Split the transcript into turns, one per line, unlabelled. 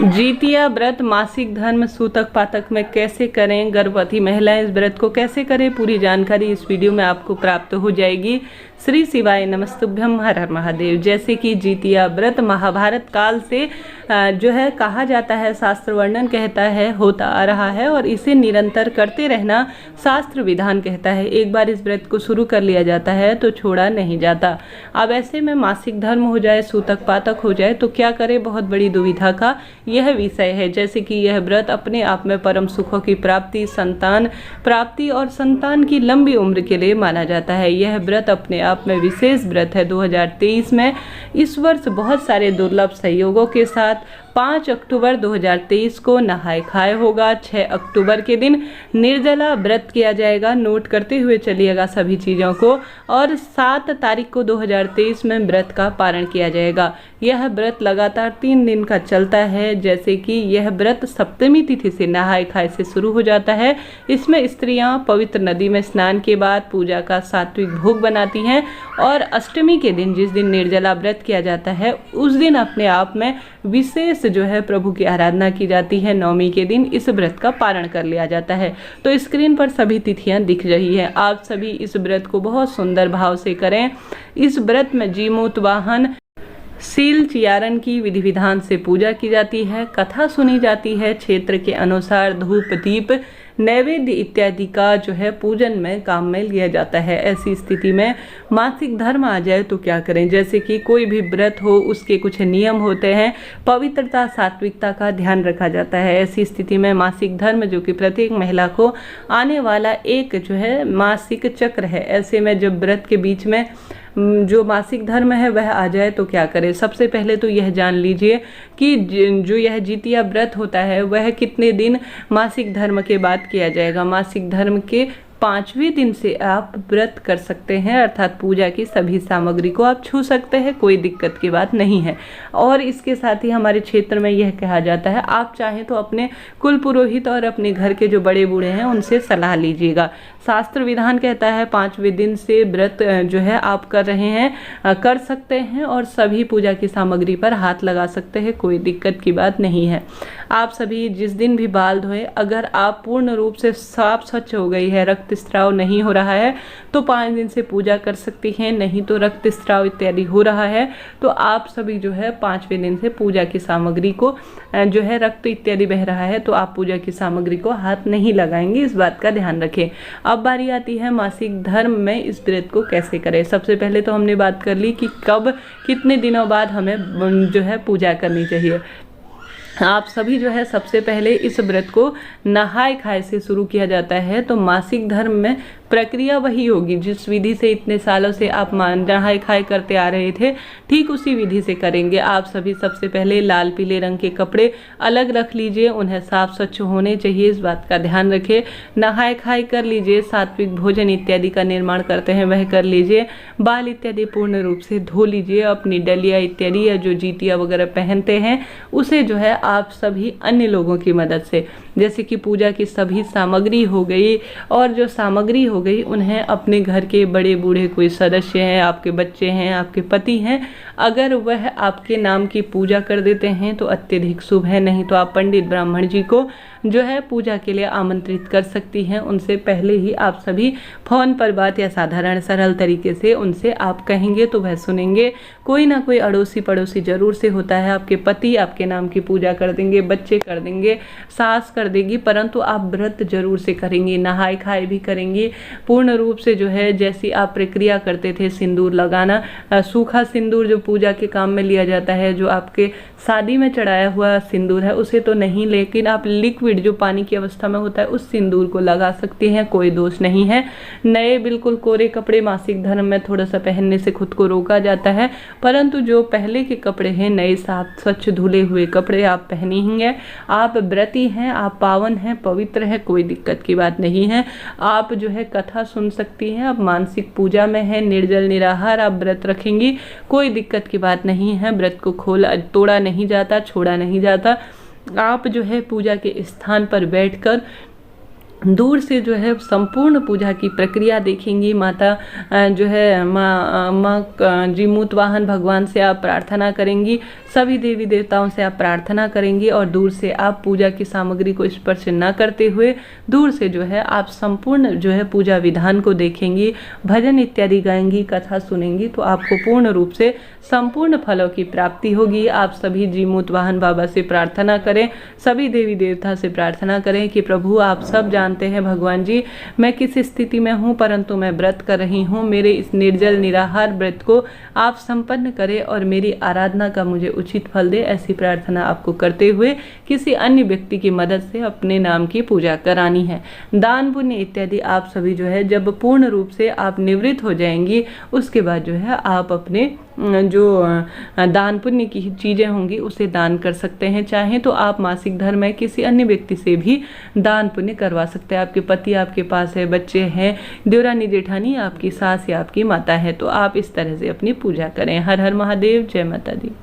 जितिया व्रत मासिक धर्म सूतक पातक में कैसे करें, गर्भवती महिलाएं इस व्रत को कैसे करें, पूरी जानकारी इस वीडियो में आपको प्राप्त हो जाएगी। श्री शिवाय नमस्तुभ्यम, हर हर महादेव। जैसे कि जितिया व्रत महाभारत काल से जो है कहा जाता है, शास्त्र वर्णन कहता है, होता आ रहा है और इसे निरंतर करते रहना शास्त्र विधान कहता है। एक बार इस व्रत को शुरू कर लिया जाता है तो छोड़ा नहीं जाता। अब ऐसे में मासिक धर्म हो जाए, सूतक पातक हो जाए तो क्या करें, बहुत बड़ी दुविधा का यह विषय है। जैसे कि यह व्रत अपने आप में परम सुखों की प्राप्ति, संतान प्राप्ति और संतान की लंबी उम्र के लिए माना जाता है। यह व्रत अपने आप में विशेष व्रत है। 2023 में इस वर्ष बहुत सारे दुर्लभ संयोगों के साथ 5 अक्टूबर 2023 को नहाय खाए होगा। 6 अक्टूबर के दिन निर्जला व्रत किया जाएगा, नोट करते हुए चलिएगा सभी चीज़ों को। और 7 तारीख को 2023 में व्रत का पारण किया जाएगा। यह व्रत लगातार 3 दिन का चलता है। जैसे कि यह व्रत सप्तमी तिथि से नहाय खाए से शुरू हो जाता है। इसमें स्त्रियां पवित्र नदी में स्नान के बाद पूजा का सात्विक भोग बनाती हैं और अष्टमी के दिन, जिस दिन निर्जला व्रत किया जाता है, उस दिन अपने आप में विशेष जो है प्रभु की आराधना की जाती है। नवमी के दिन इस व्रत का पारण कर लिया जाता है। तो स्क्रीन पर सभी तिथियां दिख रही हैं। आप सभी इस व्रत को बहुत सुंदर भाव से करें। इस व्रत में जीमूत वाहन सील चियारन की विधि विधान से पूजा की जाती है, कथा सुनी जाती है। क्षेत्र के अनुसार धूप दीप नैवेद्य इत्यादि का जो है पूजन में काम में लिया जाता है। ऐसी स्थिति में मासिक धर्म आ जाए तो क्या करें। जैसे कि कोई भी व्रत हो, उसके कुछ नियम होते हैं, पवित्रता सात्विकता का ध्यान रखा जाता है। ऐसी स्थिति में मासिक धर्म, जो कि प्रत्येक महिला को आने वाला एक जो है मासिक चक्र है, ऐसे में जब व्रत के बीच में जो मासिक धर्म है वह आ जाए तो क्या करें। सबसे पहले तो यह जान लीजिए कि जो यह जितिया व्रत होता है वह कितने दिन मासिक धर्म के बाद किया जाएगा। मासिक धर्म के 5वें दिन से आप व्रत कर सकते हैं, अर्थात पूजा की सभी सामग्री को आप छू सकते हैं, कोई दिक्कत की बात नहीं है। और इसके साथ ही हमारे क्षेत्र में यह कहा जाता है, आप चाहें तो अपने कुल पुरोहित और अपने घर के जो बड़े बूढ़े हैं उनसे सलाह लीजिएगा। शास्त्र विधान कहता है 5वें दिन से व्रत जो है आप कर रहे हैं, कर सकते हैं और सभी पूजा की सामग्री पर हाथ लगा सकते हैं, कोई दिक्कत की बात नहीं है। आप सभी जिस दिन भी बाल धोए, अगर आप पूर्ण रूप से साफ स्वच्छ हो गई है, रक्त स्त्राव नहीं हो रहा है तो 5 दिन से पूजा कर सकती हैं। नहीं तो रक्त स्त्राव इत्यादि हो रहा है तो आप सभी जो है 5वें दिन से पूजा की सामग्री को जो है रक्त इत्यादि बह रहा है तो आप पूजा की सामग्री को हाथ नहीं लगाएंगे, इस बात का ध्यान रखें। अब बारी आती है मासिक धर्म में इस व्रत को कैसे करें। सबसे पहले तो हमने बात कर ली कि कब कितने दिनों बाद हमें जो है पूजा करनी चाहिए। आप सभी जो है सबसे पहले इस व्रत को नहाय खाए से शुरू किया जाता है। तो मासिक धर्म में प्रक्रिया वही होगी जिस विधि से इतने सालों से आप नहाय खाए करते आ रहे थे, ठीक उसी विधि से करेंगे। आप सभी सबसे पहले लाल पीले रंग के कपड़े अलग रख लीजिए, उन्हें साफ स्वच्छ होने चाहिए, इस बात का ध्यान रखें। नहाय खाए कर लीजिए, सात्विक भोजन इत्यादि का निर्माण करते हैं वह कर लीजिए। बाल इत्यादि पूर्ण रूप से धो लीजिए। अपनी डलिया इत्यादि या जो जितिया वगैरह पहनते हैं उसे जो है आप सभी अन्य लोगों की मदद से, जैसे कि पूजा की सभी सामग्री हो गई और जो सामग्री हो गई उन्हें अपने घर के बड़े बूढ़े कोई सदस्य हैं, आपके बच्चे हैं, आपके पति हैं, अगर वह आपके नाम की पूजा कर देते हैं तो अत्यधिक शुभ है। नहीं तो आप पंडित ब्राह्मण जी को जो है पूजा के लिए आमंत्रित कर सकती हैं। उनसे पहले ही आप सभी फ़ोन पर बात या साधारण सरल तरीके से उनसे आप कहेंगे तो वह सुनेंगे। कोई ना कोई अड़ोसी पड़ोसी जरूर से होता है, आपके पति आपके नाम की पूजा कर देंगे, बच्चे कर देंगे, सास कर देगी, परंतु आप व्रत जरूर से करेंगी, नहाय खाए भी करेंगी। पूर्ण रूप से जो है जैसी आप प्रक्रिया करते थे, सिंदूर लगाना, सूखा सिंदूर जो पूजा के काम में लिया जाता है, जो आपके शादी में चढ़ाया हुआ सिंदूर है उसे तो नहीं, लेकिन आप लिक्विड जो पानी की अवस्था में होता है उस सिंदूर को लगा सकती हैं, कोई दोष नहीं है। नए बिल्कुल कोरे कपड़े मासिक धर्म में थोड़ा सा पहनने से खुद को रोका जाता है, परंतु जो पहले के कपड़े हैं, नए साफ स्वच्छ धुले हुए कपड़े आप पहनेंगे। आप व्रती हैं, आप पावन हैं, पवित्र हैं, कोई दिक्कत की बात नहीं है। आप जो है कथा सुन सकती हैं, आप मानसिक पूजा में हैं, निर्जल निराहार आप व्रत रखेंगी, कोई दिक्कत की बात नहीं है। व्रत को तोड़ा नहीं जाता, छोड़ा नहीं जाता। आप जो है पूजा के स्थान पर बैठकर दूर से जो है संपूर्ण पूजा की प्रक्रिया देखेंगी। माता जो है माँ जीमूत वाहन भगवान से आप प्रार्थना करेंगी, सभी देवी देवताओं से आप प्रार्थना करेंगी और दूर से आप पूजा की सामग्री को स्पर्श न करते हुए दूर से जो है आप संपूर्ण जो है पूजा विधान को देखेंगी, भजन इत्यादि गाएंगी, कथा सुनेंगी, तो आपको पूर्ण रूप से संपूर्ण फलों की प्राप्ति होगी। आप सभी जीमूत वाहन बाबा से प्रार्थना करें, सभी देवी देवता से प्रार्थना करें कि प्रभु आप सब जानते हैं भगवान जी मैं किस स्थिति में हूँ, परंतु मैं व्रत कर रही हूँ, मेरे इस निर्जल निराहार व्रत को आप संपन्न करें और मेरी आराधना का मुझे उचित फल दे। ऐसी प्रार्थना आपको करते हुए किसी अन्य व्यक्ति की मदद से अपने नाम की पूजा करानी है। दान पुण्य इत्यादि आप सभी जो है जब पूर्ण रूप से आप निवृत्त हो जाएंगी उसके बाद जो है आप अपने जो दान पुण्य की चीज़ें होंगी उसे दान कर सकते हैं। चाहें तो आप मासिक धर्म में किसी अन्य व्यक्ति से भी दान पुण्य करवा सकते हैं। आपके पति आपके पास है, बच्चे हैं, देवरानी जेठानी आपकी सास या आपकी माता है, तो आप इस तरह से अपनी पूजा करें। हर हर महादेव, जय माता दी।